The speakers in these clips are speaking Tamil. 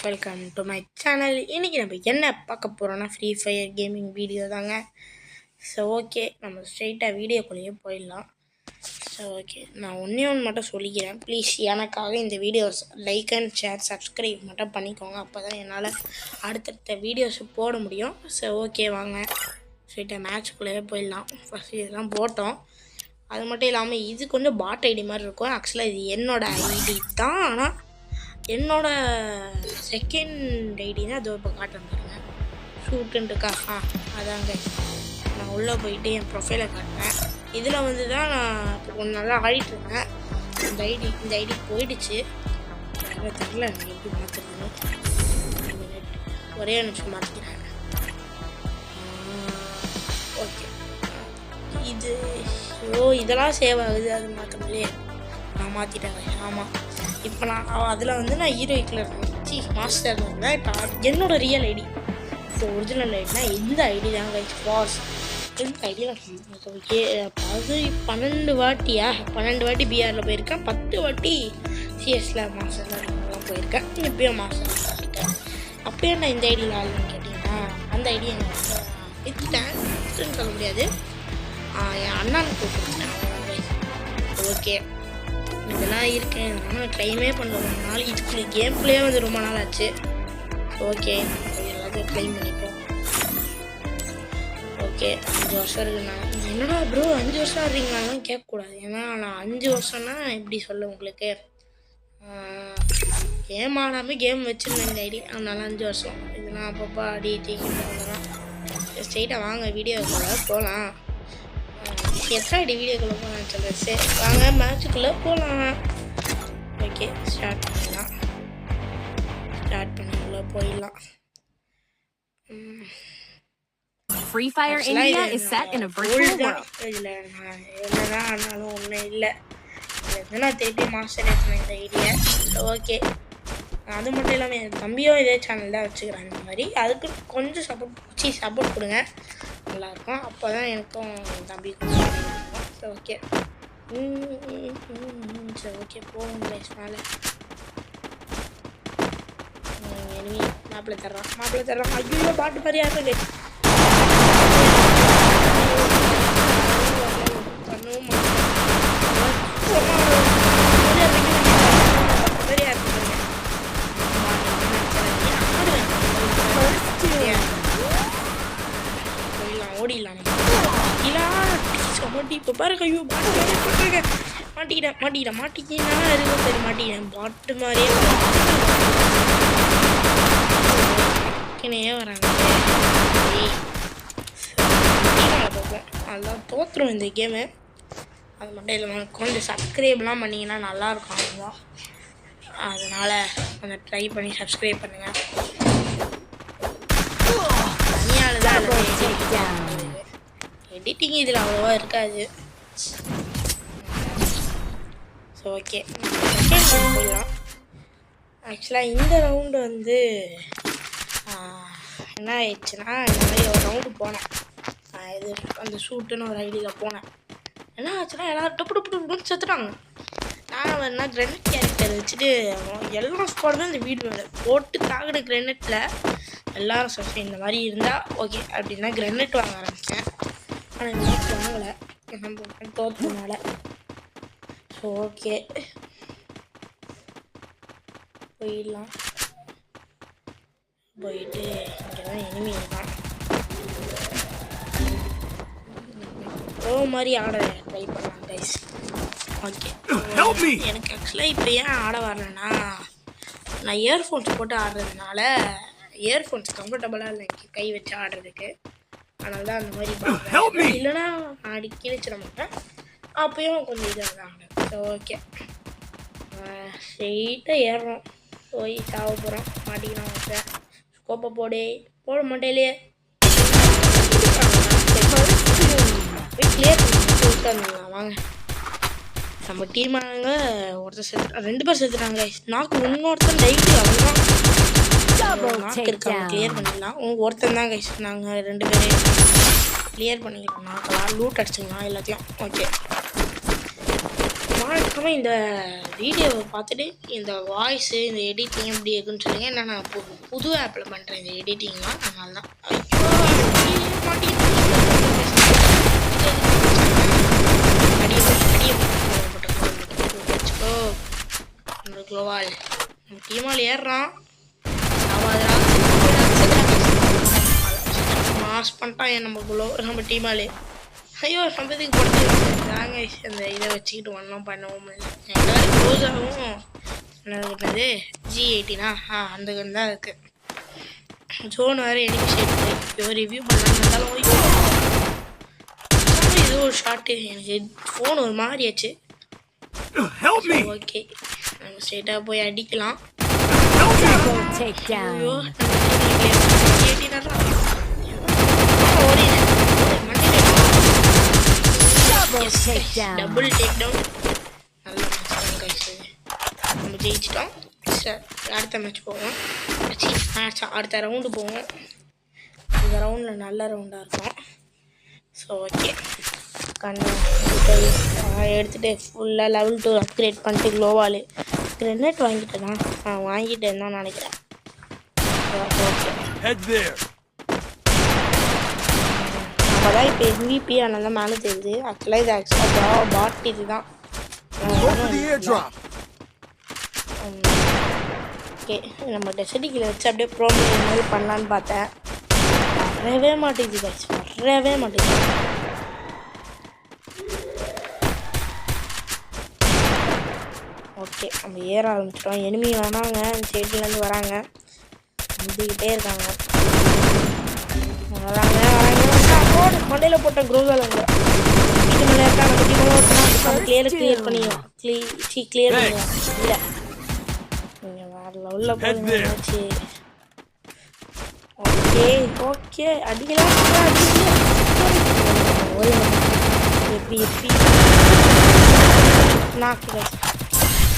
Welcome to my channel. இன்றைக்கி நம்ம என்ன பார்க்க போகிறோன்னா ஃப்ரீ ஃபயர் கேமிங் வீடியோ தாங்க. ஸோ ஓகே, நம்ம ஸ்ட்ரெயிட்டாக வீடியோக்குள்ளேயே போயிடலாம். ஸோ ஓகே, நான் ஒன்றே ஒன்று மட்டும் சொல்லிக்கிறேன். ப்ளீஸ் எனக்காக இந்த videos like and share subscribe மட்டும் பண்ணிக்கோங்க. அப்போ தான் என்னால் அடுத்தடுத்த வீடியோஸ் போட முடியும். ஸோ ஓகே, வாங்க ஸ்ட்ரெயிட்டாக மேட்ச்குள்ளேயே போயிடலாம். ஃபஸ்ட் இதெல்லாம் போட்டோம். அது மட்டும் இல்லாமல் இது கொஞ்சம் பாட் ஐடி மாதிரி இருக்கும். ஆக்சுவலாக இது என்னோடய ஐடி தான், ஆனால் என்னோட செகண்ட் ஐடினா அது இப்போ காட்டுறேன் பாருங்க. ஷூட்டுன்ட்டுக்கா அதாங்க. நான் உள்ளே போயிட்டு என் ப்ரொஃபைலை காட்டுறேன். இதில் வந்து தான் நான் இப்போ கொஞ்சம் நல்லா ஆடிட்டுருந்தேன். இந்த ஐடி போயிடுச்சு. தெரில நான் எப்படி மாற்றுறதுன்னு. ஒரே நிமிஷம் மாற்றிக்கிறேன். ஓகே, இது இதெல்லாம் சேவ் ஆகுது. அது மாற்ற முடியல, நான் மாற்றிட்டேங்க. ஆமாம், இப்போ நான் அதில் வந்து நான் ஹீரோயிக்கில் இருந்தேன். மாஸ்டர் இருந்தேன். இப்போ என்னோடய ரியல் ஐடி, இப்போ ஒரிஜினல் ஐடினா இந்த ஐடி தாங்க. வாஸ் இந்த ஐடியில் 12 வாட்டி பிஆரில் போயிருக்கேன். 10 வாட்டி சிஎஸில் மாஸ்டர்லாம் போயிருக்கேன். இப்போயும் மாஸ்டர் இருக்கேன். அப்போயே நான் இந்த ஐடியில் ஆளுன்னு கேட்டிங்கன்னா அந்த ஐடி எங்கள் விற்றுட்டேன் சொல்ல முடியாது. என் அண்ணனுக்கு கொடுத்துட்டேன். ஓகே, இதெல்லாம் இருக்கேன். ஆனால் க்ளைமே பண்ண ரொம்ப நாள். இதுக்குள்ளே கேம் பிளே வந்து ரொம்ப நாள் ஆச்சு. ஓகே, எல்லாத்தையும் க்ளைம் பண்ணிப்போம். ஓகே, 5 வருஷம் இருக்குண்ணா. என்னடா ப்ரோ 5 வருஷம் ஆடுறீங்களான்னு கேட்கக்கூடாது. ஏன்னா நான் 5 வருஷம்னா எப்படி சொல்ல உங்களுக்கு, கேம் ஆடாமல் கேம் வச்சுருந்தேன் இந்த ஐடி. அதனால 5 வருஷம். இதெல்லாம் அப்பப்போ ஆடி தீக்கிட்டு தான். ஸ்ட்ரெயிட்டாக வாங்க வீடியோக்குள்ளே போகலாம். எத்தனை ஐடி வீடியோக்குள்ளே போகலான்னு சொல்கிறேன். சரி வாங்க மேட்சுக்குள்ளே போகலாம். ஓகே, ஸ்டார்ட் பண்ணலாம். ஸ்டார்ட் பண்ணி உள்ளே போயிடலாம். Free Fire India is set in a virtual world. இதில் நான் என்னதான் ஆனாலும் ஒன்றும் இல்லை. இதில் நான் திருப்பி மாஸ்டர் ஏற்றினேன் இந்த ஐடியை. ஓகே, அது மட்டும் இல்லாமல் என் தம்பியும் இதே சேனல் தான் வச்சுக்கிறாங்க. இந்த மாதிரி அதுக்கு கொஞ்சம் சப்போர்ட் கொடுங்க, நல்லாயிருக்கும். அப்போ தான் எனக்கும் தம்பிக்கும் இருக்கும். ஸோ ஓகே, சரி ஓகே போகும் கைஸ். மேலே இனிமே மாப்பிள்ளை தர்றான். ஐயோ பாட்டு மாதிரியா இருக்கு. ஓடிடலாம். இப்போ பாருங்க, ஐயோ மாட்டிக்கிட்டேன் இருக்கும். சரி மாட்டிக்கிட்டேன். பாட்டு மாதிரியே வராங்க. பார்ப்போம், நல்லா தோற்றுரும் இந்த கேமு. அது மட்டும் இல்லாமல் கொஞ்சம் சப்ஸ்கிரைப்லாம் பண்ணிங்கன்னா நல்லாயிருக்கும். அதுதான், அதனால் கொஞ்சம் ட்ரை பண்ணி சப்ஸ்கிரைப் பண்ணுங்கள். தனியால் தான் எடிட்டிங் இதில் அவ்வளோவா இருக்காது. ஸோ ஓகே, போயிடலாம். ஆக்சுவலாக இந்த ரவுண்டு வந்து என்ன ஆயிடுச்சுன்னா, இந்த மாதிரி ஒரு ரவுண்டு போனேன். இது அந்த ஷூட்டுன்னு ஒரு ஐடியில் போனேன். என்ன ஆச்சுன்னா எல்லோரும் டப்பு செத்துட்டாங்க. நான் வேணா கிரெனட் கேரக்டர் வச்சுட்டு எல்லா ஸ்குவாடுமே இந்த வீடு போட்டு தாக்குற கிரெனட்டில் எல்லோரும் சொல்லிட்டு இந்த மாதிரி இருந்தால் ஓகே அப்படின்னா கிரெனட் வாங்க ஆரம்பித்தேன். ஆனால் இந்த மாதிரி வாங்கலை, நம்ம தோற்றதுனால. ஸோ ஓகே, போயிடலாம். போயிட்டு இங்கே தான் எனிமி இருக்கான். மாதிரி ஆட ட்ரை பண்ணலாம் கைஸ். ஓகே, எனக்கு ஆக்சுவலாக இப்போ ஏன் ஆட வரலன்னா, நான் இயர்ஃபோன்ஸ் போட்டு ஆடுறதுனால இயர்ஃபோன்ஸ் கம்ஃபர்டபுளாக இல்லை எனக்கு கை வச்சு ஆடுறதுக்கு. அதனால தான் அந்த மாதிரி இல்லைன்னா ஆடி கிழிச்சிட மாட்டேன். அப்பயும் கொஞ்சம் இதாக தான் ஆடுறேன். ஸோ ஓகே, ஸ்ட்ரெயிட்டாக ஏறுறோம். போய் சாவ போகிறோம். மாட்டிக்கலாம். வச்ச ஸ்கோப்பை போட மாட்டேலையே போய் கிளியர் பண்ணி விட்டுலாம். வாங்க, நம்ம டீம் ஆனாங்க. ஒருத்தர் 2 பேர் செத்துட்டாங்க. நாக்கு இன்னொருத்தன் டைட்டு அவன் நாக்கு இருக்காங்க. கிளியர் பண்ணிடலாம். ஒருத்தன் தான் கைஸ். நாங்கள் 2 பேரையும் கிளியர் பண்ணிக்கலாம். நாக்கெல்லாம் லூட் அடிச்சுக்கலாம் எல்லாத்தையும். ஓகே, மறக்காமல் இந்த வீடியோவை பார்த்துட்டு இந்த வாய்ஸு இந்த எடிட்டிங் எப்படி இருக்குன்னு சொல்லுங்கள். ஏன்னா நான் புது ஆப்பில் பண்ணுறேன் இந்த எடிட்டிங்லாம், அதனால தான். வச்சுக்கோ நம்ம குளோவால் நம்ம டீமால் ஏறுறான். மாஸ் பண்ணிட்டான் நம்ம டீமாலே. ஐயோ சம்பத்துக்கு போட்டுருக்காங்க. அந்த இதை வச்சுக்கிட்டு ஒன்றும் பண்ணவும் இல்லை. எங்களால் க்ளோஸாகவும் என்னது G18 அந்த கன் தான் இருக்குது. ஜோன் வேறு எனிமி சைடு போய் ரிவ்யூ பண்ணாலும் இது ஒரு ஷார்ட்டு. எனக்கு ஃபோன் ஒரு மாதிரி ஆச்சு. ஓகே நம்ம ஸ்ட்ரெயிட்டாக போய் அடிக்கலாம். ஐயோ டபுள் டேக் டவுன். நல்லா மேட்ச் நம்ம ஜெயிச்சிட்டோம். அடுத்த மேட்ச் போவோம். அடுத்த ரவுண்டு போவோம். இந்த ரவுண்டில் நல்ல ரவுண்டாக இருக்கும். ஸோ ஓகே கண்ணு எடுத்துகிட்டு ஃபுல்லாக லெவல் 2 அப்கிரேட் பண்ணிட்டு க்ளோவால் கிரெனேட் வாங்கிட்டேன்னா வாங்கிட்டேன்னு தான் நினைக்கிறேன். ஓகே நம்ம தான் இப்போ MVP ஆனால் தான் மேலே தெரியுது. ஆக்சுவலாக இது ஆக்சுவலாக பாட் இது தான். ஓகே நம்ம டெசடிக்கில் வச்சு அப்படியே ப்ரோக்ராம் மாதிரி பண்ணலான்னு பார்த்தேன். வரவே மாட்டேங்குது கைஸ், வரவே மாட்டேங்குது. ஓகே நம்ம ஏற ஆரம்பிச்சிட்டோம். எனிமி வராங்க, அந்த சைட்லேருந்து வராங்க, வந்துக்கிட்டே இருக்காங்க. வராங்க மண்டையில் போட்ட குரோவால் அவங்க இது மேலே இருக்கா. நம்ம டீமெல்லாம் நம்ம கிளியர் பண்ணிக்கலாம். கிளியர் பண்ணிக்கலாம். இல்லை நீங்கள் வேறு லெவலில் போச்சு. ஓகே ஓகே அடிக்கலாம் எப்படி நாக்கு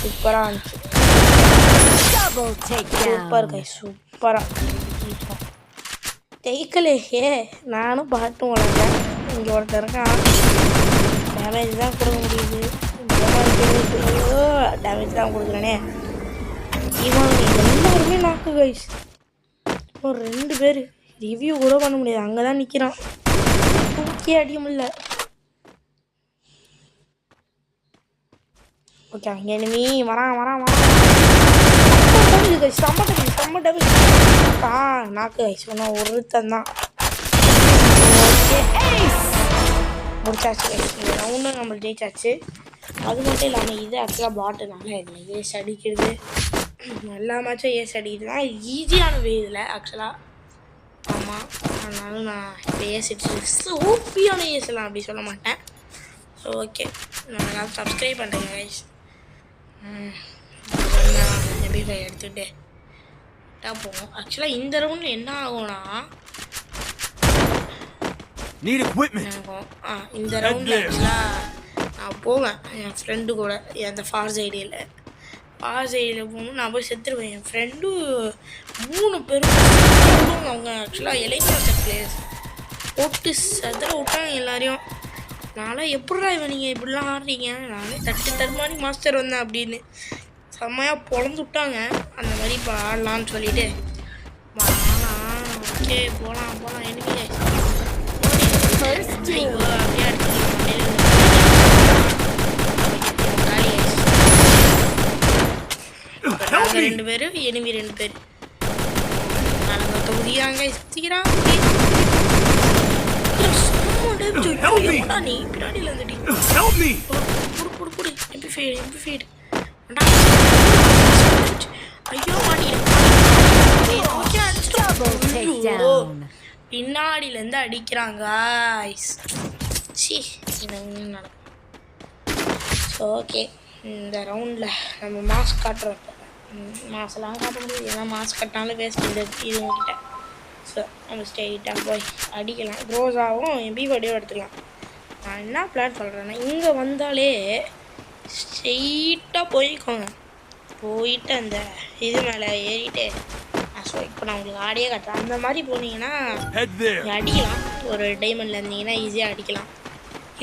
சூப்பராக இருந்துச்சு. சூப்பர் கை சூப்பராக ஜெயிக்கலையே. நானும் பாட்டும் வளர்ந்தேன். இங்கே ஒருத்தர் இருக்கான். டேமேஜ் தான் கொடுக்க முடியுது. டேமேஜ் தான் கொடுக்குறேனே. இவன் எல்லாருமே நாக்கு கைஸ். ஒரு 2 பேர் ரிவ்யூ கூட பண்ண முடியாது. அங்கே தான் நிற்கிறான். தூக்கி அடிக்க முடியல. ஓகே அங்கே எனிமி வரான் செம்ம டபுள் நாக்கு கைஸ். ஒன்றும் ஒருத்தன் தான். முடிச்சாச்சு கைஸ். இந்த ரவுண்டும் நம்மளுக்கு ஜெயிச்சாச்சு. அது மட்டும் இல்லாமல் இது ஆக்சுவலாக பாட்டுனால இல்லை ஏஸ் அடிக்கிறது எல்லா மேட்சும் ஏஸ் அடிக்கிறது தான் ஈஸியான வே இதில் ஆக்சுவலாக. ஆமாம் அதனால நான் இப்போ ஏஸ் அடிச்சு ஓபியான ஏஸ்லாம் அப்படி சொல்ல மாட்டேன். ஸோ ஓகே நான் எல்லாம் சப்ஸ்கிரைப் பண்ணுறேன் கைஸ். எப்படி எடுத்துகிட்டு போவோம். ஆக்சுவலாக இந்த ரவுண்டில் என்ன ஆகும்னா இந்த ரவுண்டில் ஆக்சுவலாக நான் போவேன் என் ஃப்ரெண்டு கூட. அந்த ஃபார் சைடில் போகணும். நான் போய் செத்துருவேன். என் ஃப்ரெண்டு 3 பேரும் அவங்க ஆக்சுவலாக எலைட்மாஸ்டர் பிளேயர்ஸ் போட்டு செதற விட்டாங்க எல்லாரையும். நான்லாம் எப்படா இவன் நீங்கள் இப்படிலாம் ஆடுறீங்க, நானே தடுமாறி மாஸ்டர் வந்தேன் அப்படின்னு செம்மையாக பொழந்து விட்டாங்க. அந்த மாதிரி இப்போ ஆடலான்னு சொல்லிட்டு ஓகே போகலாம் எனிமே அப்படியே அடுத்து 2 பேர் எனிமி 2 பேர் நாங்கள் தொகுதியாங்க சுற்றிக்கிறான். நீ பின்னாடியில் வந்துட்டீங்க. ஐயோ பின்னாடியிலேருந்து அடிக்கிறாங்க. ஓகே இந்த ரவுண்டில் நம்ம மாஸ்க் காட்டுறோம். மாஸ்லாம் காட்ட முடியாது, ஏன்னா மாஸ்க் கட்டினாலும் வேஸ்ட் இந்த இது உங்ககிட்ட. ஸோ நம்ம ஸ்ட்ரெயிட்டாக போய் அடிக்கலாம். க்ரோஸாகவும் எம்பி வடியும் எடுத்துக்கலாம். நான் என்ன பிளான் சொல்கிறேன்னா இங்கே வந்தாலே ஸ்ட்ரெயிட்டாக போய்க்கோங்க. போயிட்டு அந்த இது மேலே ஏறிட்டு ஸோ இப்போ நான் உங்களுக்கு ஆடியே காட்டுறேன். அந்த மாதிரி போனீங்கன்னா அடிக்கலாம். ஒரு டைமண்டில் இருந்தீங்கன்னா ஈஸியாக அடிக்கலாம்.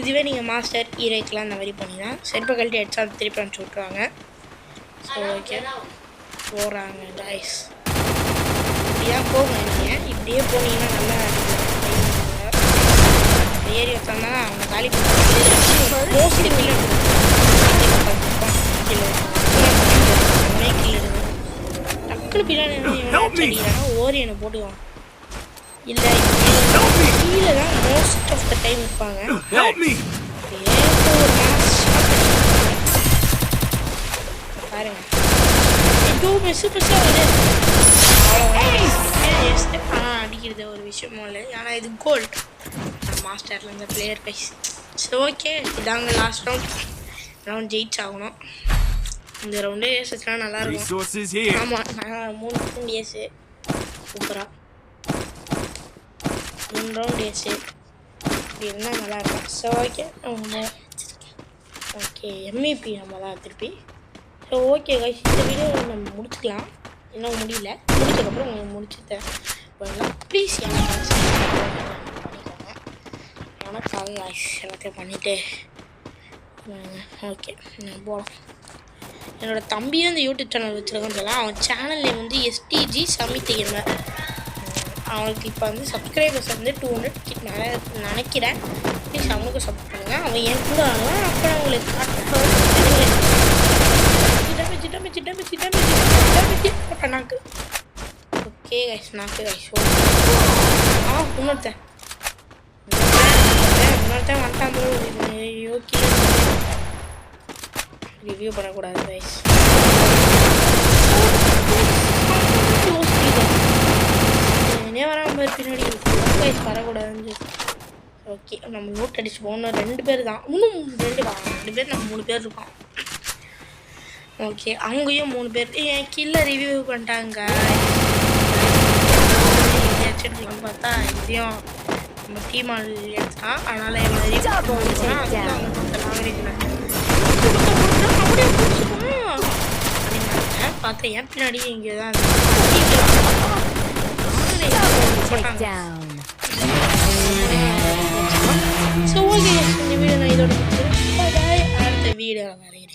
இதுவே நீங்கள் மாஸ்டர் ஹீரோக்கெலாம் இந்த மாதிரி பண்ணிங்கன்னா செருப்பை கழட்டி அடிச்சா அது திருப்பி அனுப்பிச்சி விட்ருவாங்க. ஸோ ஓகே போகிறாங்க கைஸ். இப்படியா போங்க, நீங்கள் இப்படியே போனீங்கன்னா நல்லா ஏறி வச்சாங்கன்னா அவங்க காலி மோஸ்ட்லி கீழே டக்குனு பின்னாடி ஓரியனை போட்டுக்குவான். இல்லை கீழே தான் மோஸ்ட் ஆஃப் த டைம் இருப்பாங்க. பாருங்க ஏதோ மெஸ்ஸு வருது. அடிக்கிறது ஒரு விஷயமும் இல்லை. ஆனால் இது கோல்ட் மாஸ்டரில் இந்த பிளேயர் கைஸ். சரி ஓகே இதாங்க லாஸ்ட் ரவுண்ட் ஜெயிச்சாகணும். இந்த ரவுண்டே ஏசுனா நல்லாயிருக்கும். ஆமாம் நான் 3 ரவுண்ட் ஏசு சூப்பராக 3 ரவுண்ட் ஏசு இப்படி இருந்தால் நல்லாயிருக்கும். ஸோ ஓகே ஓகே எம்இபி நம்ம தான் திருப்பி. ஸோ ஓகே கைஸ் இந்த வீடியோ நம்ம முடிச்சுக்கலாம். இன்னும் முடியல, முடிச்சதுக்கப்புறம் உங்களுக்கு முடிச்சுட்டேன் பண்ணலாம். ப்ளீஸ் பண்ணிக்கோங்க. எனக்காக கைஸ் எல்லாத்தையும் பண்ணிவிட்டு ஓகே போகலாம். என்னோடய தம்பியும் இந்த யூடியூப் சேனல் வச்சுருக்கான்னு சொல்லலாம். அவன் சேனல் நேம் வந்து STG சமித் கேமர். அவனுக்கு இப்போ வந்து சப்ஸ்கிரைபர்ஸ் வந்து 200 மேலே நினைக்கிறேன். ப்ளீஸ் அவனுக்கு சப்போர்ட் பண்ணுங்கள். அவன் என் கூட ஆடுவான். அப்போ நான் உங்களுக்கு நாக்கு ஓகே கைஸ் நாக்கு கைஸ். இன்னொருத்தன் வந்துட்டான் ப்ரோ. ஓகே ரிவ்யூ பண்ணக்கூடாது கைஸ். என்னே வராமல் பின்னாடி கைஸ் வரக்கூடாதுன்னு. ஓகே நம்ம நோட் அடிச்சு போகணும். 2 பேர் தான், இன்னும் 2 பேர் நம்ம 3 பேர் இருக்கோம். ஓகே அங்கேயும் 3 பேர் என் கீழே ரிவ்யூ பண்ணிட்டாங்க. எடுத்துக்கலாம்னு பார்த்தா இதையும் நம்ம டீம் ஆள் எடுத்தான். அதனால் லாங்குவேஜில் பார்த்தேன். என் பின்னாடி இங்கே தான் ஸோ ஓகே இந்த வீடியோ நான் இதோட அடுத்த வீடியோ வரேன்.